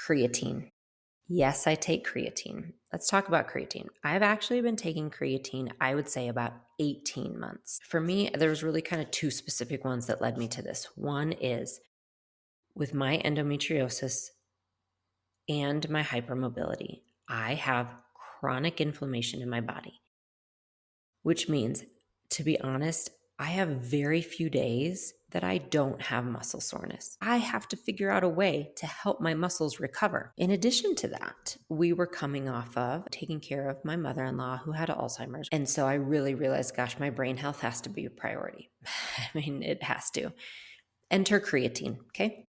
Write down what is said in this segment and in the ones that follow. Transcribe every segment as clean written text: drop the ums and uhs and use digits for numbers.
creatine. Yes, I take creatine. Let's talk about creatine. I've actually been taking creatine, I would say about 18 months. For me, there was really kind of two specific ones that led me to this. One is with my endometriosis and my hypermobility, I have chronic inflammation in my body, which means, to be honest, I have very few days that I don't have muscle soreness. I have to figure out a way to help my muscles recover. In addition to that, we were coming off of taking care of my mother-in-law who had Alzheimer's. And so I really realized, gosh, my brain health has to be a priority. I mean, it has to. Enter creatine, okay?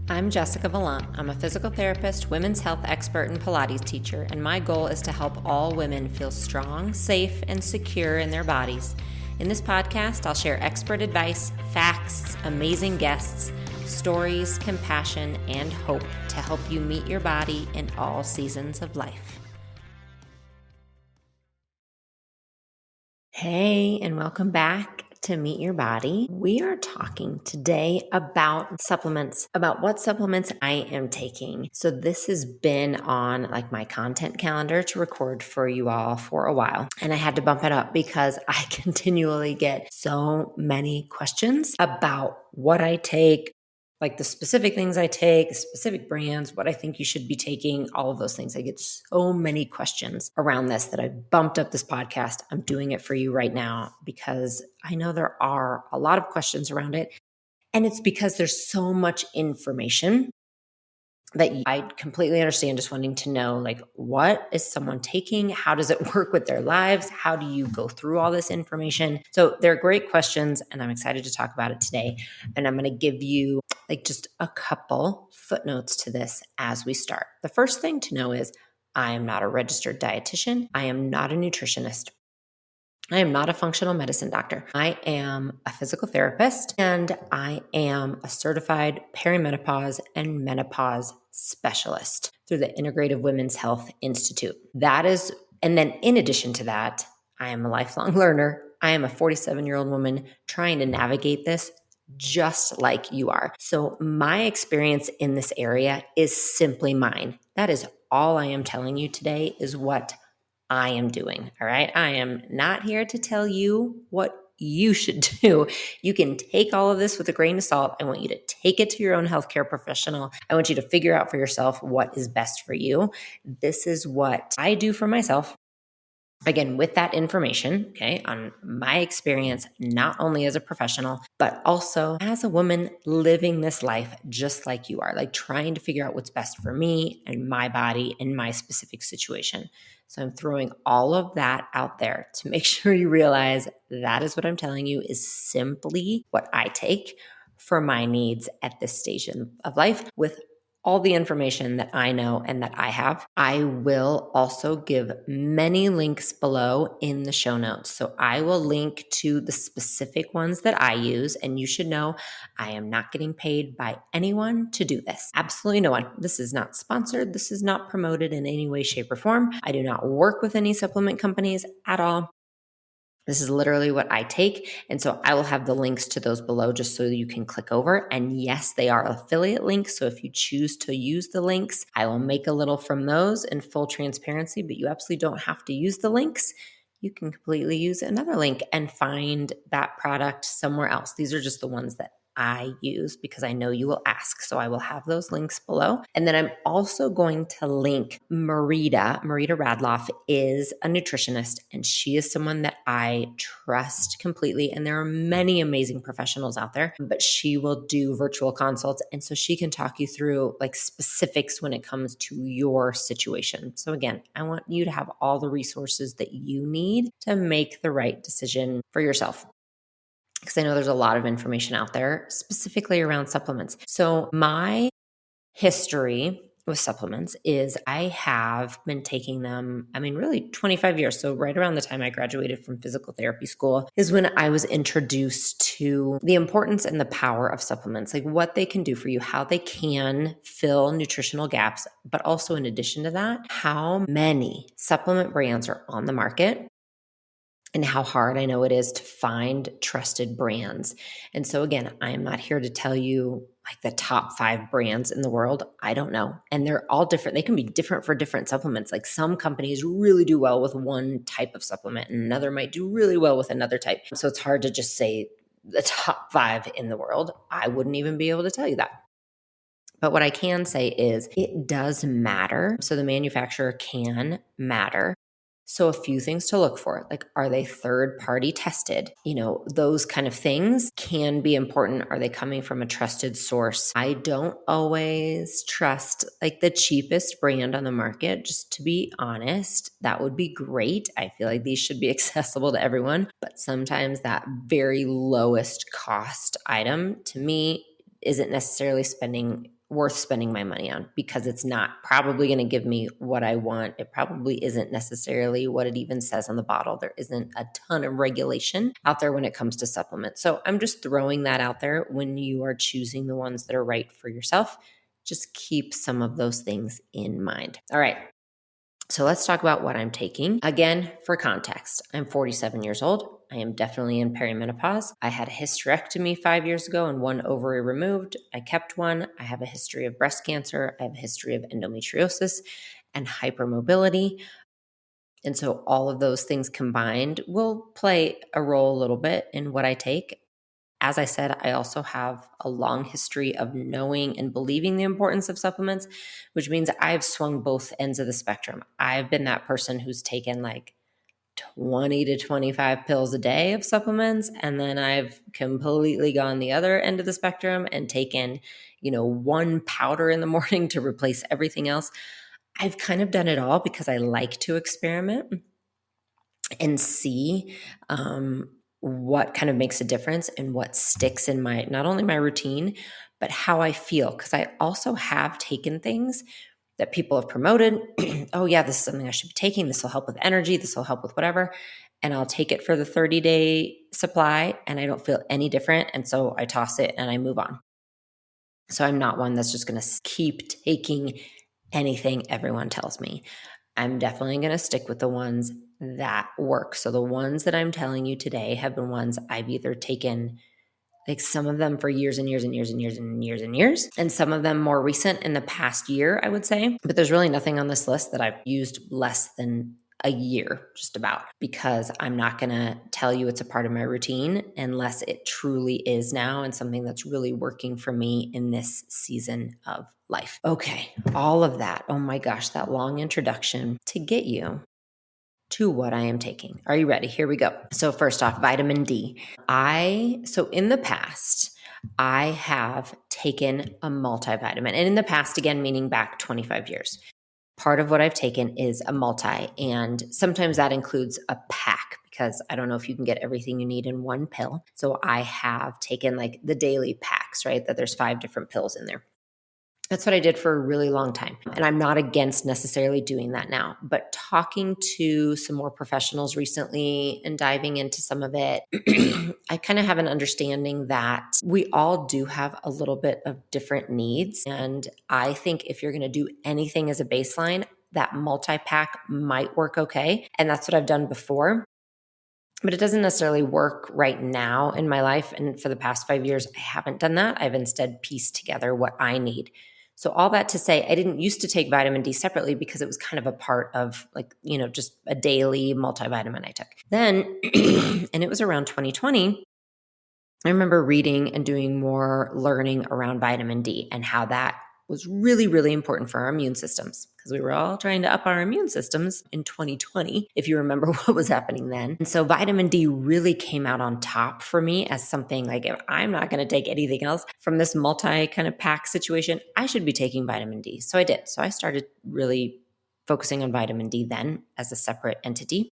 I'm Jessica Vallant. I'm a physical therapist, women's health expert, and Pilates teacher, and my goal is to help all women feel strong, safe, and secure in their bodies. In this podcast, I'll share expert advice, facts, amazing guests, stories, compassion, and hope to help you meet your body in all seasons of life. Hey, and welcome back to Meet Your Body. We are talking today about supplements, about what supplements I am taking. So this has been on like my content calendar to record for you all for a while. And I had to bump it up because I continually get so many questions about what I take, like the specific things I take, specific brands, what I think you should be taking, all of those things. I get so many questions around this that I bumped up this podcast. I'm doing it for you right now because I know there are a lot of questions around it. And it's because there's so much information that I completely understand just wanting to know, like, what is someone taking? How does it work with their lives? How do you go through all this information? So they're great questions, and I'm excited to talk about it today. And I'm going to give you like just a couple footnotes to this as we start. The first thing to know is I am not a registered dietitian. I am not a nutritionist. I am not a functional medicine doctor. I am a physical therapist and I am a certified perimenopause and menopause specialist through the Integrative Women's Health Institute. And then in addition to that, I am a lifelong learner. I am a 47-year-old woman trying to navigate this just like you are. So my experience in this area is simply mine. That is all I am telling you today is what I am doing. All right. I am not here to tell you what you should do. You can take all of this with a grain of salt. I want you to take it to your own healthcare professional. I want you to figure out for yourself what is best for you. This is what I do for myself. Again, with that information, okay, on my experience, not only as a professional, but also as a woman living this life just like you are, like trying to figure out what's best for me and my body and my specific situation. So I'm throwing all of that out there to make sure you realize that is what I'm telling you is simply what I take for my needs at this stage of life with all the information that I know and that I have. I will also give many links below in the show notes. So I will link to the specific ones that I use. And you should know I am not getting paid by anyone to do this. Absolutely no one. This is not sponsored. This is not promoted in any way, shape, or form. I do not work with any supplement companies at all. This is literally what I take. And so I will have the links to those below just so you can click over. And yes, they are affiliate links. So if you choose to use the links, I will make a little from those in full transparency, but you absolutely don't have to use the links. You can completely use another link and find that product somewhere else. These are just the ones that I use because I know you will ask. So I will have those links below. And then I'm also going to link Marita. Marita Radloff is a nutritionist and she is someone that I trust completely. And there are many amazing professionals out there, but she will do virtual consults. And so she can talk you through like specifics when it comes to your situation. So again, I want you to have all the resources that you need to make the right decision for yourself, because I know there's a lot of information out there specifically around supplements. So my history with supplements is I have been taking them, really 25 years. So right around the time I graduated from physical therapy school is when I was introduced to the importance and the power of supplements, like what they can do for you, how they can fill nutritional gaps, but also in addition to that, how many supplement brands are on the market and how hard I know it is to find trusted brands. And so again, I am not here to tell you like the top 5 brands in the world? I don't know. And they're all different. They can be different for different supplements. Like some companies really do well with one type of supplement and another might do really well with another type. So it's hard to just say the top 5 in the world. I wouldn't even be able to tell you that. But what I can say is it does matter. So the manufacturer can matter. So a few things to look for, like, are they third party tested? Those kind of things can be important. Are they coming from a trusted source? I don't always trust like the cheapest brand on the market, just to be honest. That would be great. I feel like these should be accessible to everyone, but sometimes that very lowest cost item to me isn't necessarily worth spending my money on, because it's not probably going to give me what I want. It probably isn't necessarily what it even says on the bottle. There isn't a ton of regulation out there when it comes to supplements. So I'm just throwing that out there. When you are choosing the ones that are right for yourself, just keep some of those things in mind. All right. So let's talk about what I'm taking. Again, for context, I'm 47 years old. I am definitely in perimenopause. I had a hysterectomy 5 years ago and one ovary removed. I kept one. I have a history of breast cancer. I have a history of endometriosis and hypermobility. And so all of those things combined will play a role a little bit in what I take. As I said, I also have a long history of knowing and believing the importance of supplements, which means I've swung both ends of the spectrum. I've been that person who's taken like 20 to 25 pills a day of supplements. And then I've completely gone the other end of the spectrum and taken, one powder in the morning to replace everything else. I've kind of done it all because I like to experiment and see what kind of makes a difference and what sticks in not only my routine, but how I feel. Because I also have taken things that people have promoted. Oh yeah, this is something I should be taking. This will help with energy. This will help with whatever. And I'll take it for the 30-day supply and I don't feel any different. And so I toss it and I move on. So I'm not one that's just going to keep taking anything everyone tells me. I'm definitely going to stick with the ones that work. So the ones that I'm telling you today have been ones I've either taken, like some of them for years and years and years and years and years and years, and some of them more recent in the past year, I would say. But there's really nothing on this list that I've used less than a year, just about, because I'm not going to tell you it's a part of my routine unless it truly is now and something that's really working for me in this season of life. Okay, all of that. Oh my gosh, that long introduction to get you to what I am taking. Are you ready? Here we go. So first off, vitamin D. So in the past, I have taken a multivitamin. And in the past, again, meaning back 25 years. Part of what I've taken is a multi, and sometimes that includes a pack, because I don't know if you can get everything you need in one pill. So I have taken like the daily packs, right? That there's 5 different pills in there. That's what I did for a really long time. And I'm not against necessarily doing that now, but talking to some more professionals recently and diving into some of it, I kind of have an understanding that we all do have a little bit of different needs. And I think if you're going to do anything as a baseline, that multi-pack might work okay. And that's what I've done before. But it doesn't necessarily work right now in my life. And for the past 5 years, I haven't done that. I've instead pieced together what I need. So all that to say, I didn't used to take vitamin D separately because it was kind of a part of just a daily multivitamin I took. Then, and it was around 2020, I remember reading and doing more learning around vitamin D and how that was really, really important for our immune systems, because we were all trying to up our immune systems in 2020, if you remember what was happening then. And so vitamin D really came out on top for me as something like, if I'm not going to take anything else from this multi kind of pack situation, I should be taking vitamin D. So I did. So I started really focusing on vitamin D then as a separate entity.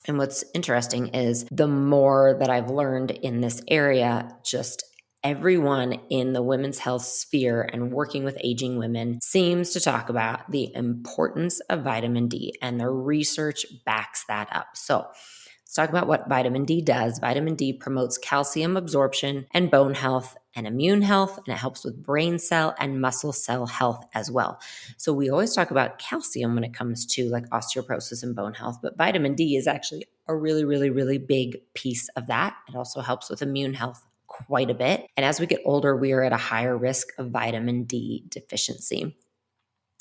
And what's interesting is the more that I've learned in this area, just everyone in the women's health sphere and working with aging women seems to talk about the importance of vitamin D, and the research backs that up. So let's talk about what vitamin D does. Vitamin D promotes calcium absorption and bone health and immune health, and it helps with brain cell and muscle cell health as well. So we always talk about calcium when it comes to like osteoporosis and bone health, but vitamin D is actually a really, really, really big piece of that. It also helps with immune health quite a bit. And as we get older, we are at a higher risk of vitamin D deficiency.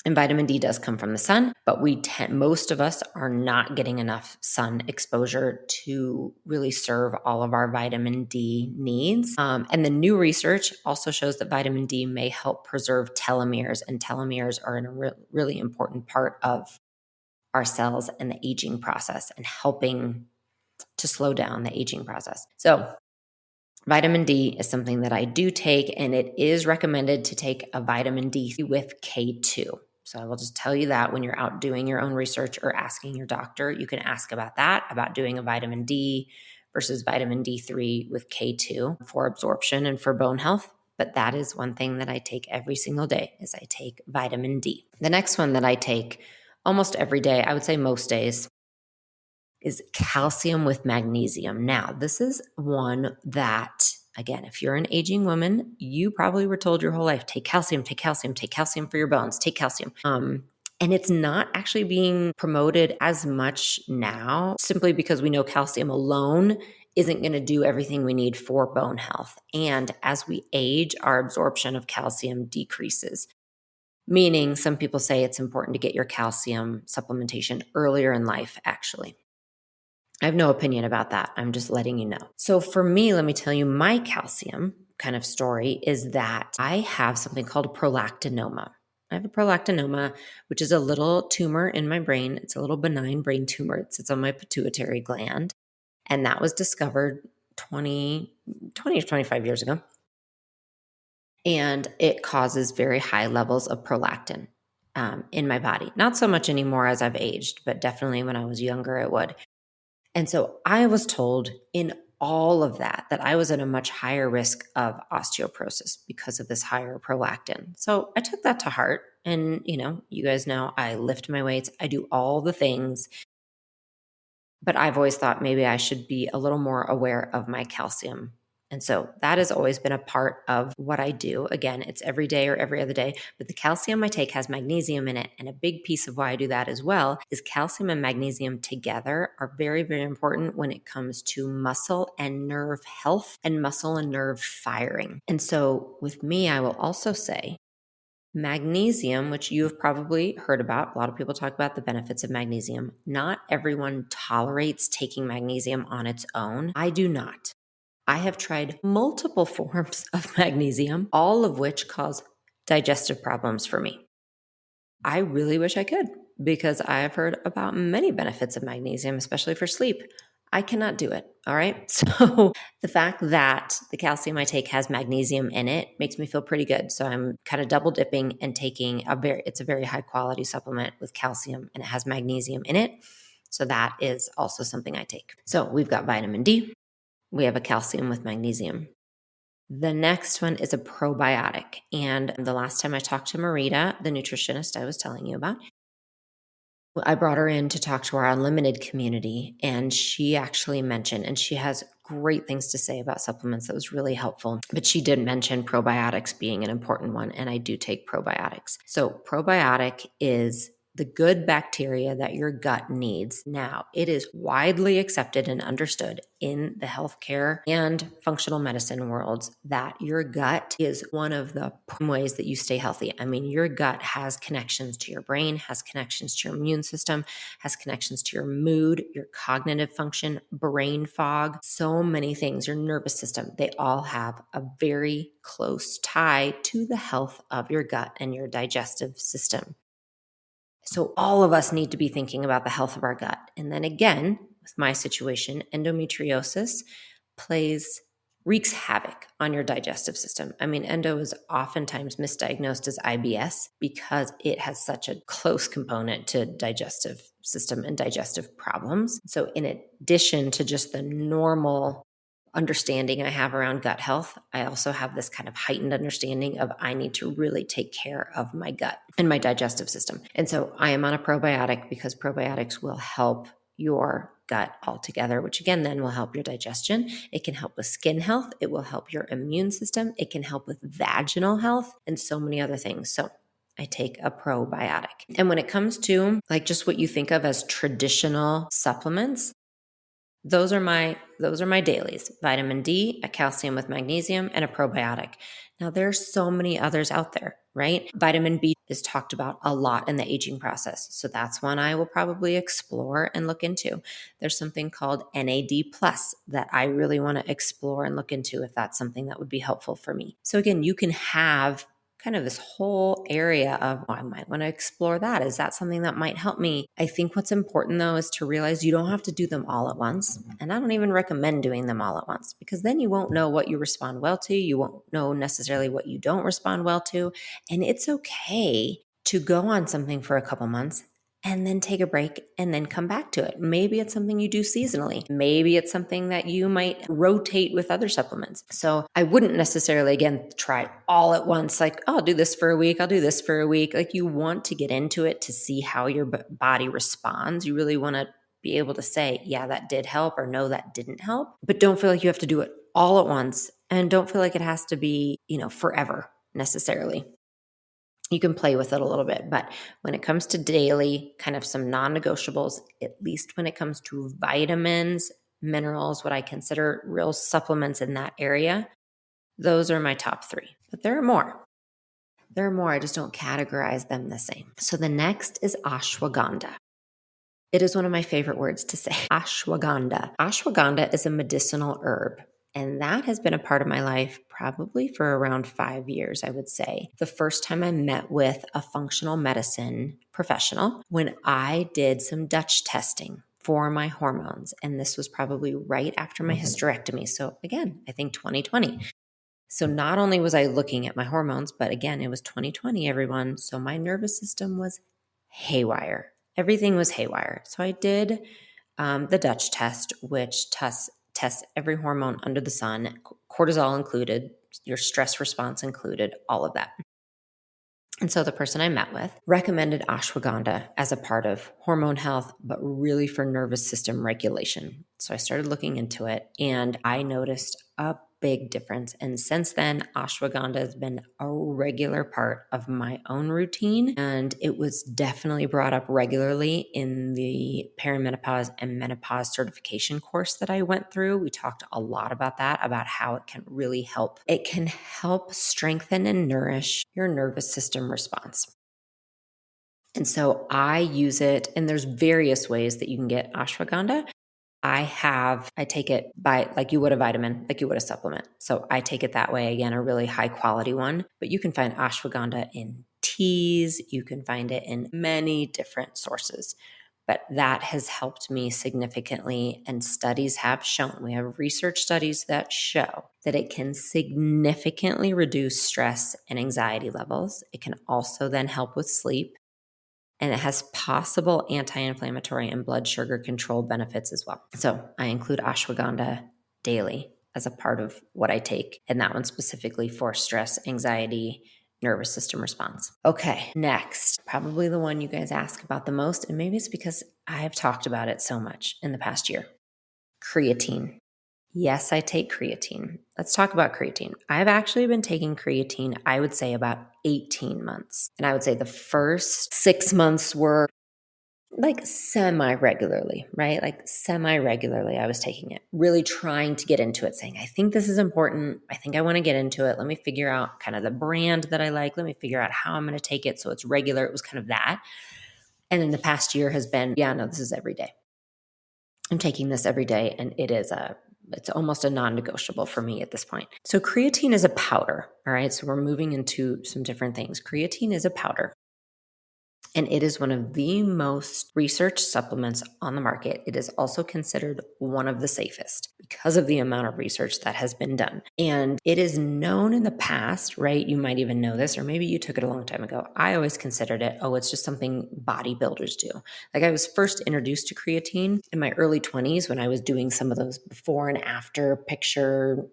And vitamin D does come from the sun, but most of us are not getting enough sun exposure to really serve all of our vitamin D needs. And the new research also shows that vitamin D may help preserve telomeres, and telomeres are a really important part of our cells and the aging process, and helping to slow down the aging process. So vitamin D is something that I do take, and it is recommended to take a vitamin D with K2. So I will just tell you that when you're out doing your own research or asking your doctor, you can ask about that, about doing a vitamin D versus vitamin D3 with K2 for absorption and for bone health. But that is one thing that I take every single day, is I take vitamin D. The next one that I take almost every day, I would say most days, is calcium with magnesium. Now, this is one that, again, if you're an aging woman, you probably were told your whole life, take calcium, take calcium, take calcium for your bones, take calcium. And it's not actually being promoted as much now, simply because we know calcium alone isn't going to do everything we need for bone health. And as we age, our absorption of calcium decreases. Meaning, some people say it's important to get your calcium supplementation earlier in life, actually. I have no opinion about that. I'm just letting you know. So for me, let me tell you, my calcium kind of story is that I have something called a prolactinoma. I have a prolactinoma, which is a little tumor in my brain. It's a little benign brain tumor. It sits on my pituitary gland. And that was discovered 20 to 25 years ago. And it causes very high levels of prolactin in my body. Not so much anymore as I've aged, but definitely when I was younger, it would. And so I was told in all of that I was at a much higher risk of osteoporosis because of this higher prolactin. So I took that to heart. And, you guys know I lift my weights, I do all the things. But I've always thought maybe I should be a little more aware of my calcium. And so that has always been a part of what I do. Again, it's every day or every other day, but the calcium I take has magnesium in it. And a big piece of why I do that as well is calcium and magnesium together are very, very important when it comes to muscle and nerve health and muscle and nerve firing. And so with me, I will also say magnesium, which you have probably heard about. A lot of people talk about the benefits of magnesium. Not everyone tolerates taking magnesium on its own. I do not. I have tried multiple forms of magnesium, all of which cause digestive problems for me. I really wish I could, because I've heard about many benefits of magnesium, especially for sleep. I cannot do it. All right. So the fact that the calcium I take has magnesium in it makes me feel pretty good. So I'm kind of double dipping and taking it's a very high quality supplement with calcium, and it has magnesium in it. So that is also something I take. So we've got vitamin D. We have a calcium with magnesium. The next one is a probiotic. And the last time I talked to Marita, the nutritionist I was telling you about, I brought her in to talk to our unlimited community, and she actually mentioned, and she has great things to say about supplements that was really helpful, but she did mention probiotics being an important one, and I do take probiotics. So probiotic is the good bacteria that your gut needs. Now, it is widely accepted and understood in the healthcare and functional medicine worlds that your gut is one of the ways that you stay healthy. I mean, your gut has connections to your brain, has connections to your immune system, has connections to your mood, your cognitive function, brain fog, so many things, your nervous system. They all have a very close tie to the health of your gut and your digestive system. So all of us need to be thinking about the health of our gut. And then again, with my situation, endometriosis wreaks havoc on your digestive system. I mean, endo is oftentimes misdiagnosed as IBS because it has such a close component to digestive system and digestive problems. So in addition to just the normal understanding I have around gut health, I also have this kind of heightened understanding of I need to really take care of my gut and my digestive system. And so I am on a probiotic because probiotics will help your gut altogether, which again then will help your digestion. It can help with skin health. It will help your immune system. It can help with vaginal health and so many other things. So I take a probiotic. And when it comes to like just what you think of as traditional supplements, Those are my dailies: vitamin D, a calcium with magnesium, and a probiotic. Now there's so many others out there, right? Vitamin B is talked about a lot in the aging process. So that's one I will probably explore and look into. There's something called NAD plus that I really want to explore and look into if that's something that would be helpful for me. So again, you can have kind of this whole area of, oh, I might want to explore that. Is that something that might help me? I think what's important though is to realize you don't have to do them all at once. And I don't even recommend doing them all at once, because then you won't know what you respond well to. You won't know necessarily what you don't respond well to. And it's okay to go on something for a couple months and then take a break and then come back to it. Maybe it's something you do seasonally. Maybe it's something that you might rotate with other supplements. So I wouldn't necessarily, again, try all at once, like, oh, I'll do this for a week, I'll do this for a week. Like, you want to get into it to see how your body responds. You really want to be able to say, yeah, that did help, or no, that didn't help. But don't feel like you have to do it all at once, and don't feel like it has to be, forever necessarily. You can play with it a little bit, but when it comes to daily, kind of some non-negotiables, at least when it comes to vitamins, minerals, what I consider real supplements in that area, those are my top 3. But there are more. I just don't categorize them the same. So the next is ashwagandha. It is one of my favorite words to say, ashwagandha. Ashwagandha is a medicinal herb, and that has been a part of my life probably for around 5 years, I would say. The first time I met with a functional medicine professional, when I did some Dutch testing for my hormones, and this was probably right after my hysterectomy. So again, I think 2020. So not only was I looking at my hormones, but again, it was 2020, everyone. So my nervous system was haywire. Everything was haywire. So I did the Dutch test, which tests every hormone under the sun, cortisol included, your stress response included, all of that. And so the person I met with recommended ashwagandha as a part of hormone health, but really for nervous system regulation. So I started looking into it, and I noticed a big difference. And since then, ashwagandha has been a regular part of my own routine. And it was definitely brought up regularly in the perimenopause and menopause certification course that I went through. We talked a lot about that, about how it can really help. It can help strengthen and nourish your nervous system response. And so I use it, and there's various ways that you can get ashwagandha. I take it by, like you would a vitamin, like you would a supplement. So I take it that way, again, a really high quality one. But you can find ashwagandha in teas. You can find it in many different sources. But that has helped me significantly. And studies have shown, we have research studies that show that it can significantly reduce stress and anxiety levels. It can also then help with sleep. And it has possible anti-inflammatory and blood sugar control benefits as well. So I include ashwagandha daily as a part of what I take, and that one specifically for stress, anxiety, nervous system response. Okay, next, probably the one you guys ask about the most, and maybe it's because I've talked about it so much in the past year: creatine. Yes, I take creatine. Let's talk about creatine. I've actually been taking creatine, I would say, about 18 months. And I would say the first 6 months were like semi-regularly, right? Like semi-regularly, I was taking it, really trying to get into it, saying, I think this is important. I think I want to get into it. Let me figure out kind of the brand that I like. Let me figure out how I'm going to take it so it's regular. It was kind of that. And then the past year has been, yeah, no, this is every day. I'm taking this every day, and it's almost a non-negotiable for me at this point. So creatine is a powder, all right? So we're moving into some different things. Creatine is a powder, and it is one of the most researched supplements on the market. It is also considered one of the safest because of the amount of research that has been done. And it is known in the past, right? You might even know this, or maybe you took it a long time ago. I always considered it, it's just something bodybuilders do. Like, I was first introduced to creatine in my early 20s when I was doing some of those before and after picture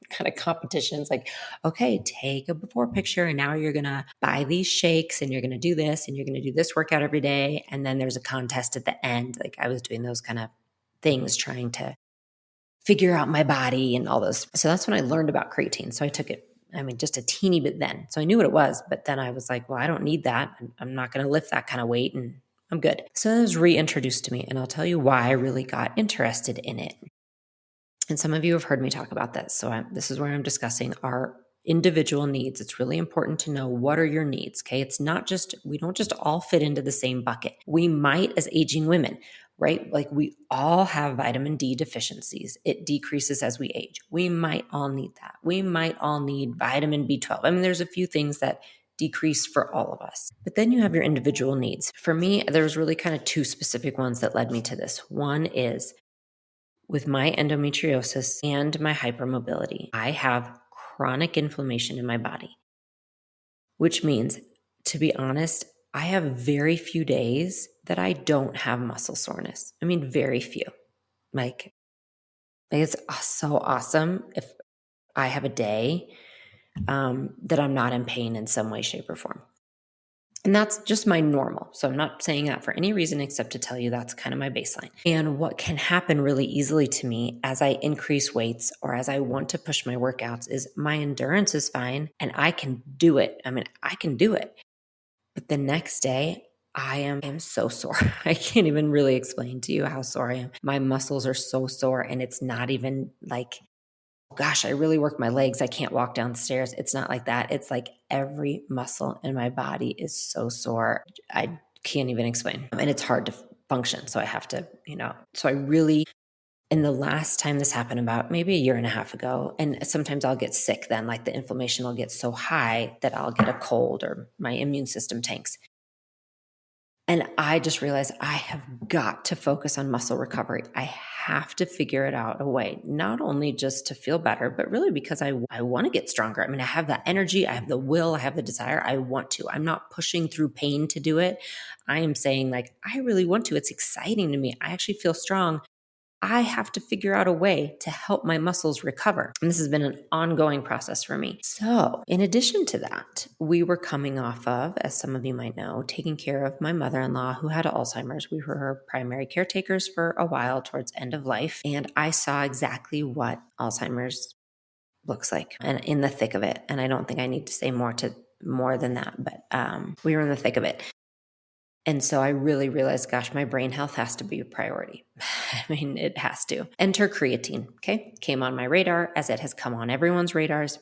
kind of competitions, like, okay, take a before picture, and now you're going to buy these shakes, and you're going to do this, and you're going to do this workout every day. And then there's a contest at the end. Like, I was doing those kind of things, trying to figure out my body and all those. So that's when I learned about creatine. So I took it, just a teeny bit then. So I knew what it was, but then I was like, well, I don't need that. I'm not going to lift that kind of weight, and I'm good. So it was reintroduced to me, and I'll tell you why I really got interested in it. And some of you have heard me talk about this. So this is where I'm discussing our individual needs. It's really important to know, what are your needs? Okay. It's not just, we don't just all fit into the same bucket. We might, as aging women, right? Like, we all have vitamin D deficiencies. It decreases as we age. We might all need that. We might all need vitamin B12. I mean, there's a few things that decrease for all of us. But then you have your individual needs. For me, there's really kind of two specific ones that led me to this. One is, with my endometriosis and my hypermobility, I have chronic inflammation in my body, which means, to be honest, I have very few days that I don't have muscle soreness. I mean, very few. Like it's so awesome if I have a day that I'm not in pain in some way, shape, or form. And that's just my normal. So I'm not saying that for any reason except to tell you that's kind of my baseline. And what can happen really easily to me as I increase weights or as I want to push my workouts is my endurance is fine and I can do it. I mean, I can do it. But the next day, I am so sore. I can't even really explain to you how sore I am. My muscles are so sore, and it's not even like, gosh, I really work my legs, I can't walk downstairs. It's not like that. It's like every muscle in my body is so sore. I can't even explain. And it's hard to function. So I have to, so I really, and the last time this happened, about maybe a year and a half ago, and sometimes I'll get sick then, like the inflammation will get so high that I'll get a cold or my immune system tanks. And I just realized I have got to focus on muscle recovery. I have to figure it out a way, not only just to feel better, but really because I want to get stronger. I mean, I have that energy, I have the will, I have the desire. I want to. I'm not pushing through pain to do it. I am saying, like, I really want to. It's exciting to me. I actually feel strong. I have to figure out a way to help my muscles recover. And this has been an ongoing process for me. So, in addition to that, we were coming off of, as some of you might know, taking care of my mother-in-law who had Alzheimer's. We were her primary caretakers for a while towards end of life. And I saw exactly what Alzheimer's looks like and in the thick of it. And I don't think I need to say more than that, but we were in the thick of it. And so I really realized, gosh, my brain health has to be a priority. I mean, it has to. Enter creatine, okay? Came on my radar as it has come on everyone's radars.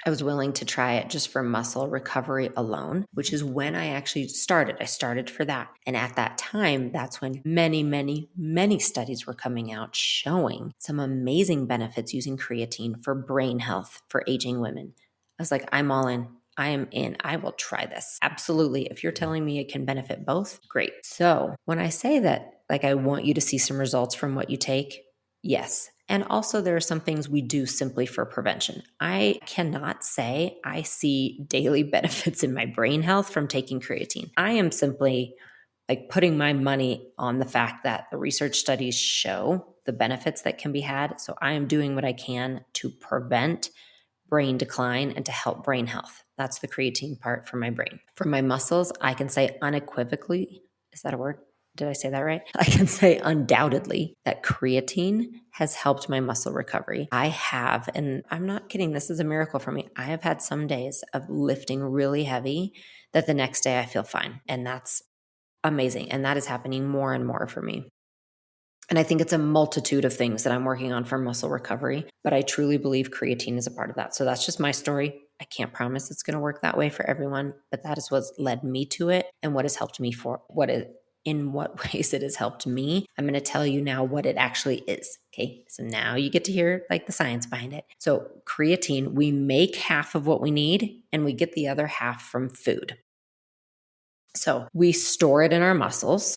I was willing to try it just for muscle recovery alone, which is when I actually started. I started for that. And at that time, that's when many, many, many studies were coming out showing some amazing benefits using creatine for brain health for aging women. I was like, I'm all in. I am in. I will try this. Absolutely. If you're telling me it can benefit both, great. So when I say that, like, I want you to see some results from what you take, yes. And also, there are some things we do simply for prevention. I cannot say I see daily benefits in my brain health from taking creatine. I am simply like putting my money on the fact that the research studies show the benefits that can be had. So I am doing what I can to prevent brain decline and to help brain health. That's the creatine part for my brain. For my muscles, I can say unequivocally, is that a word? Did I say that right? I can say undoubtedly that creatine has helped my muscle recovery. I have, and I'm not kidding, this is a miracle for me. I have had some days of lifting really heavy that the next day I feel fine. And that's amazing. And that is happening more and more for me. And I think it's a multitude of things that I'm working on for muscle recovery, but I truly believe creatine is a part of that. So that's just my story. I can't promise it's going to work that way for everyone, but that is what's led me to it and what has helped me in what ways it has helped me. I'm going to tell you now what it actually is. Okay. So now you get to hear like the science behind it. So creatine, we make half of what we need and we get the other half from food. So we store it in our muscles.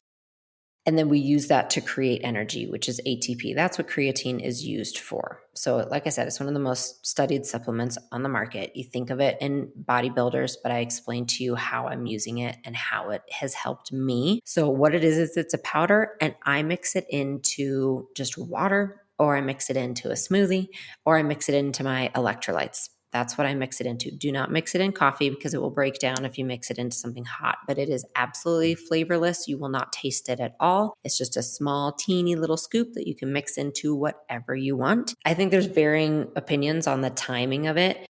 And then we use that to create energy, which is ATP. That's what creatine is used for. So like I said, it's one of the most studied supplements on the market. You think of it in bodybuilders, but I explained to you how I'm using it and how it has helped me. So what it is it's a powder, and I mix it into just water, or I mix it into a smoothie, or I mix it into my electrolytes. That's what I mix it into. Do not mix it in coffee because it will break down if you mix it into something hot, but it is absolutely flavorless. You will not taste it at all. It's just a small, teeny little scoop that you can mix into whatever you want. I think there's varying opinions on the timing of it.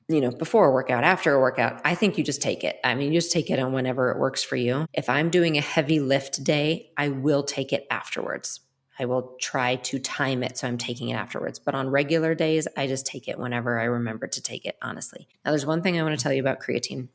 Before a workout, after a workout, I think you just take it. I mean, you just take it on whenever it works for you. If I'm doing a heavy lift day, I will take it afterwards. I will try to time it so I'm taking it afterwards. But on regular days, I just take it whenever I remember to take it, honestly. Now, there's one thing I want to tell you about creatine.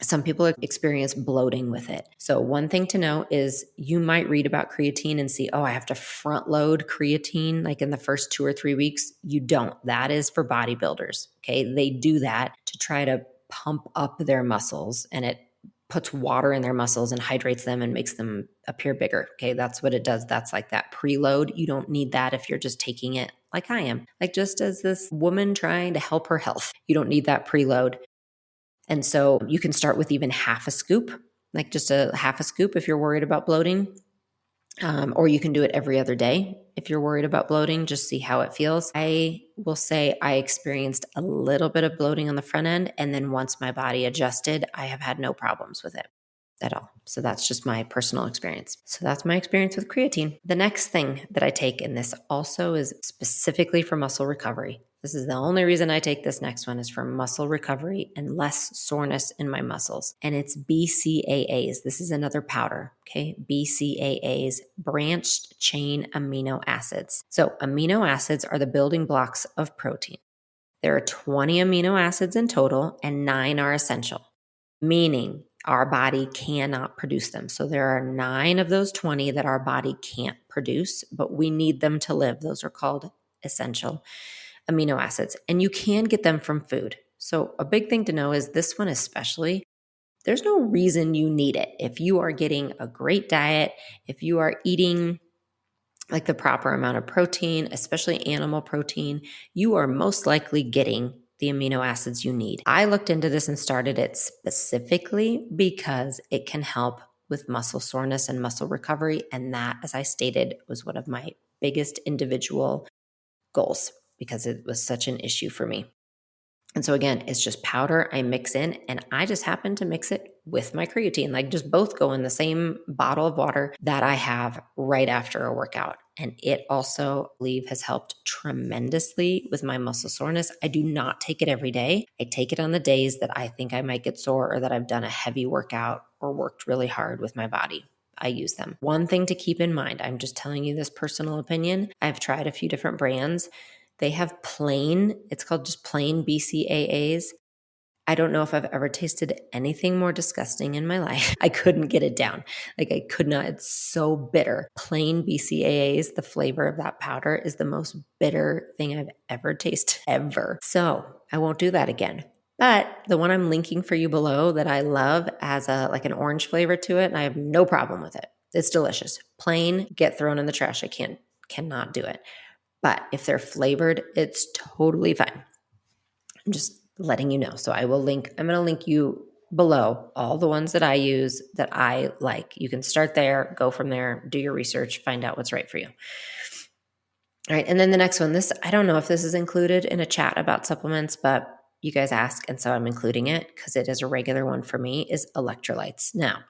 Some people experience bloating with it. So one thing to know is you might read about creatine and see, oh, I have to front load creatine like in the first 2 or 3 weeks. You don't. That is for bodybuilders. Okay. They do that to try to pump up their muscles, and it puts water in their muscles and hydrates them and makes them appear bigger. Okay. That's what it does. That's like that preload. You don't need that if you're just taking it like I am, like just as this woman trying to help her health. You don't need that preload. And so you can start with even half a scoop, like just a half a scoop if you're worried about bloating. Or you can do it every other day if you're worried about bloating, just see how it feels. I will say I experienced a little bit of bloating on the front end. And then once my body adjusted, I have had no problems with it at all. So that's just my personal experience. So that's my experience with creatine. The next thing that I take, and this also is specifically for muscle recovery. This is the only reason I take this next one, is for muscle recovery and less soreness in my muscles. And it's BCAAs. This is another powder, okay? BCAAs, branched chain amino acids. So amino acids are the building blocks of protein. There are 20 amino acids in total, and 9 are essential, meaning our body cannot produce them. So there are 9 of those 20 that our body can't produce, but we need them to live. Those are called essential amino acids, and you can get them from food. So a big thing to know is this one especially, there's no reason you need it. If you are getting a great diet, if you are eating like the proper amount of protein, especially animal protein, you are most likely getting the amino acids you need. I looked into this and started it specifically because it can help with muscle soreness and muscle recovery. And that, as I stated, was one of my biggest individual goals because it was such an issue for me. And so again, it's just powder I mix in, and I just happen to mix it with my creatine, like just both go in the same bottle of water that I have right after a workout. And it also, I believe, has helped tremendously with my muscle soreness. I do not take it every day. I take it on the days that I think I might get sore or that I've done a heavy workout or worked really hard with my body. I use them. One thing to keep in mind, I'm just telling you this personal opinion. I've tried a few different brands. They have plain, it's called just plain BCAAs. I don't know if I've ever tasted anything more disgusting in my life. I couldn't get it down. Like I could not. It's so bitter. Plain BCAAs, the flavor of that powder is the most bitter thing I've ever tasted, ever. So I won't do that again. But the one I'm linking for you below that I love has like an orange flavor to it, and I have no problem with it. It's delicious. Plain, get thrown in the trash. I cannot do it. But if they're flavored, it's totally fine. I'm just letting you know. So I'm going to link you below all the ones that I use that I like. You can start there, go from there, do your research, find out what's right for you. All right. And then the next one, I don't know if this is included in a chat about supplements, but you guys ask. And so I'm including it because it is a regular one for me, is electrolytes. Now,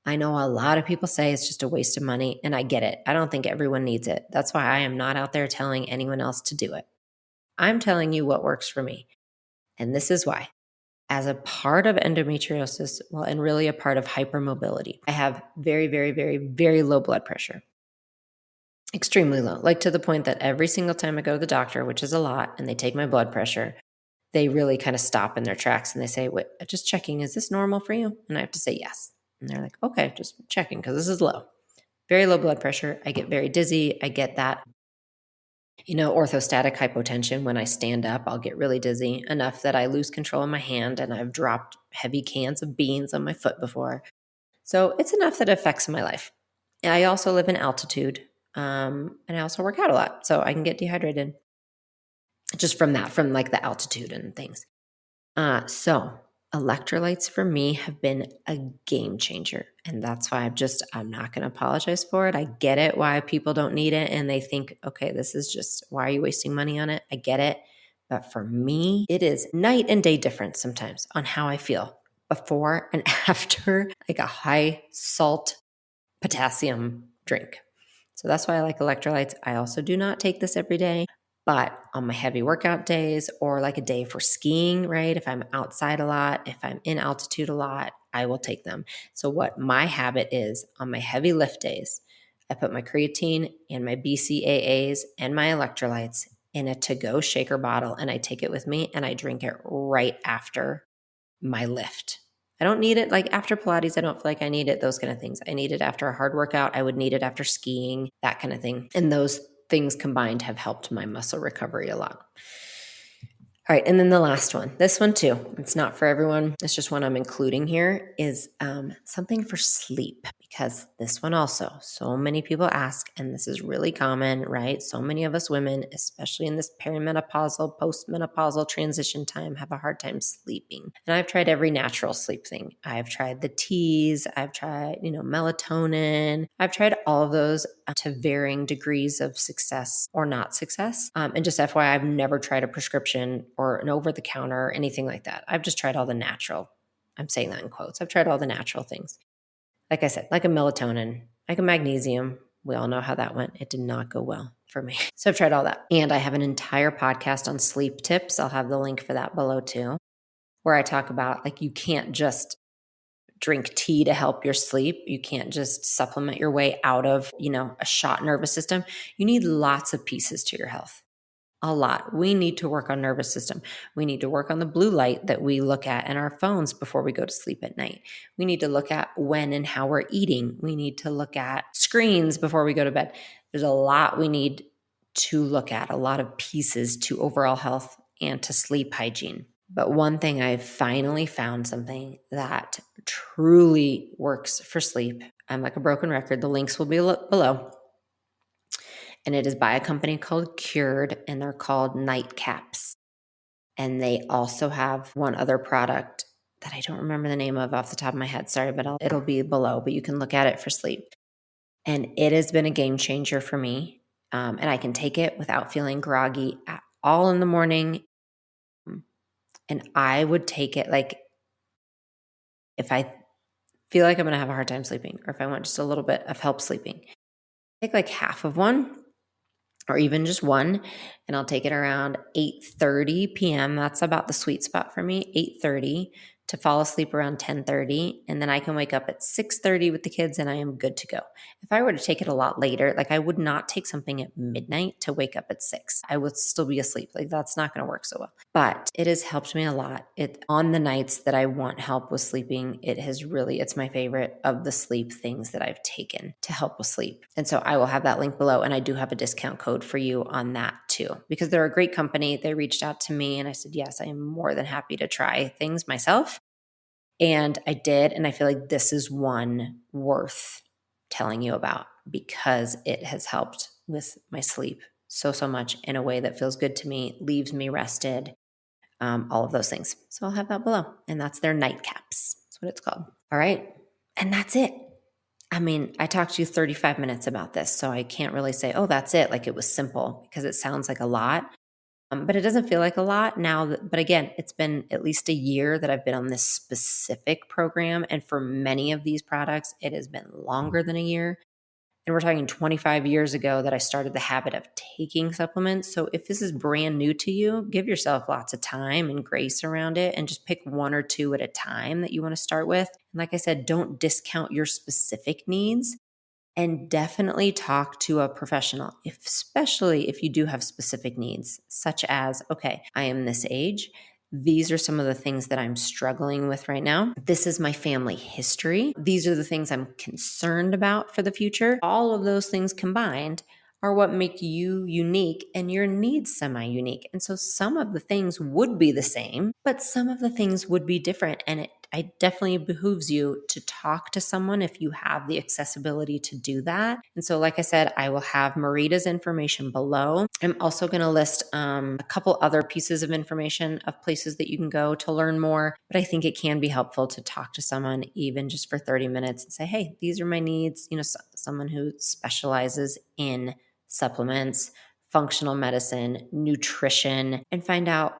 I know a lot of people say it's just a waste of money, and I get it. I don't think everyone needs it. That's why I am not out there telling anyone else to do it. I'm telling you what works for me. And this is why. As a part of endometriosis, well, and really a part of hypermobility, I have very, very, very, very low blood pressure. Extremely low, like to the point that every single time I go to the doctor, which is a lot, and they take my blood pressure, they really kind of stop in their tracks and they say, wait, just checking, is this normal for you? And I have to say yes. And they're like, okay, just checking because this is low. Very low blood pressure. I get very dizzy. I get that, orthostatic hypotension. When I stand up, I'll get really dizzy enough that I lose control of my hand, and I've dropped heavy cans of beans on my foot before. So it's enough that it affects my life. I also live in altitude, and I also work out a lot, so I can get dehydrated just from like the altitude and things. So electrolytes for me have been a game changer. And that's why I'm not going to apologize for it. I get it why people don't need it. And they think, okay, this is just, why are you wasting money on it? I get it. But for me, it is night and day difference sometimes on how I feel before and after like a high salt potassium drink. So that's why I like electrolytes. I also do not take this every day. But on my heavy workout days, or like a day for skiing, right? If I'm outside a lot, if I'm in altitude a lot, I will take them. So what my habit is on my heavy lift days, I put my creatine and my BCAAs and my electrolytes in a to-go shaker bottle, and I take it with me and I drink it right after my lift. I don't need it like after Pilates. I don't feel like I need it, those kind of things. I need it after a hard workout. I would need it after skiing, that kind of thing. And those things combined have helped my muscle recovery a lot. All right, and then the last one, this one too, it's not for everyone. It's just one I'm including here is something for sleep, because this one also, so many people ask, and this is really common, right? So many of us women, especially in this perimenopausal, postmenopausal transition time, have a hard time sleeping. And I've tried every natural sleep thing. I've tried the teas, I've tried, melatonin. I've tried all of those to varying degrees of success or not success. And just FYI, I've never tried a prescription or an over-the-counter or anything like that. I've just tried all the natural. I'm saying that in quotes. I've tried all the natural things. Like I said, like a melatonin, like a magnesium. We all know how that went. It did not go well for me. So I've tried all that. And I have an entire podcast on sleep tips. I'll have the link for that below too, where I talk about like you can't just drink tea to help your sleep. You can't just supplement your way out of, a shot nervous system. You need lots of pieces to your health. A lot. We need to work on nervous system. We need to work on the blue light that we look at in our phones before we go to sleep at night. We need to look at when and how we're eating. We need to look at screens before we go to bed. There's a lot we need to look at, a lot of pieces to overall health and to sleep hygiene. But one thing I've finally found something that truly works for sleep. I'm like a broken record. The links will be below. And it is by a company called Cured, and they're called nightcaps. And they also have one other product that I don't remember the name of off the top of my head. Sorry, but it'll be below, but you can look at it for sleep. And it has been a game changer for me. And I can take it without feeling groggy at all in the morning. And I would take it like if I feel like I'm going to have a hard time sleeping, or if I want just a little bit of help sleeping, take like half of one, or even just one, and I'll take it around 8:30 p.m. That's about the sweet spot for me, 8:30 to fall asleep around 10:30, and then I can wake up at 6:30 with the kids and I am good to go. If I were to take it a lot later, like I would not take something at midnight to wake up at 6. I would still be asleep. Like that's not going to work so well. But it has helped me a lot. On the nights that I want help with sleeping, it's my favorite of the sleep things that I've taken to help with sleep. And so I will have that link below, and I do have a discount code for you on that too, because they're a great company. They reached out to me and I said, yes, I am more than happy to try things myself. And I did. And I feel like this is one worth telling you about because it has helped with my sleep so much in a way that feels good to me, leaves me rested, all of those things. So I'll have that below. And that's their nightcaps. That's what it's called. All right. And that's it. I mean, I talked to you 35 minutes about this, so I can't really say, oh, that's it. Like it was simple, because it sounds like a lot. But it doesn't feel like a lot now. But again, it's been at least a year that I've been on this specific program. And for many of these products, it has been longer than a year. And we're talking 25 years ago that I started the habit of taking supplements. So if this is brand new to you, give yourself lots of time and grace around it and just pick one or two at a time that you want to start with. And like I said, don't discount your specific needs. And definitely talk to a professional, especially if you do have specific needs, such as, okay, I am this age. These are some of the things that I'm struggling with right now. This is my family history. These are the things I'm concerned about for the future. All of those things combined are what make you unique and your needs semi-unique. And so some of the things would be the same, but some of the things would be different. And it definitely behooves you to talk to someone if you have the accessibility to do that. And so, like I said, I will have Marita's information below. I'm also going to list a couple other pieces of information of places that you can go to learn more. But I think it can be helpful to talk to someone even just for 30 minutes and say, hey, these are my needs. Someone who specializes in supplements, functional medicine, nutrition, and find out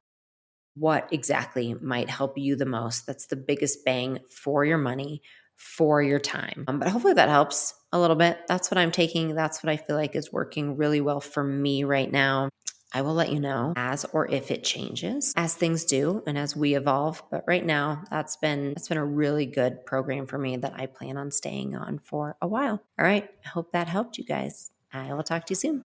what exactly might help you the most. That's the biggest bang for your money, for your time. But hopefully that helps a little bit. That's what I'm taking. That's what I feel like is working really well for me right now. I will let you know as or if it changes as things do and as we evolve. But right now, that's been a really good program for me that I plan on staying on for a while. All right. I hope that helped you guys. I will talk to you soon.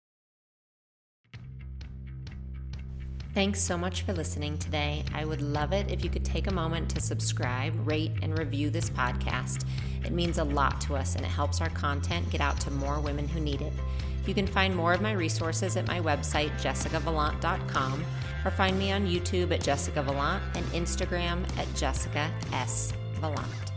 Thanks so much for listening today. I would love it if you could take a moment to subscribe, rate, and review this podcast. It means a lot to us and it helps our content get out to more women who need it. You can find more of my resources at my website, jessicavallant.com, or find me on YouTube at Jessica Vallant and Instagram at Jessica S. Vallant.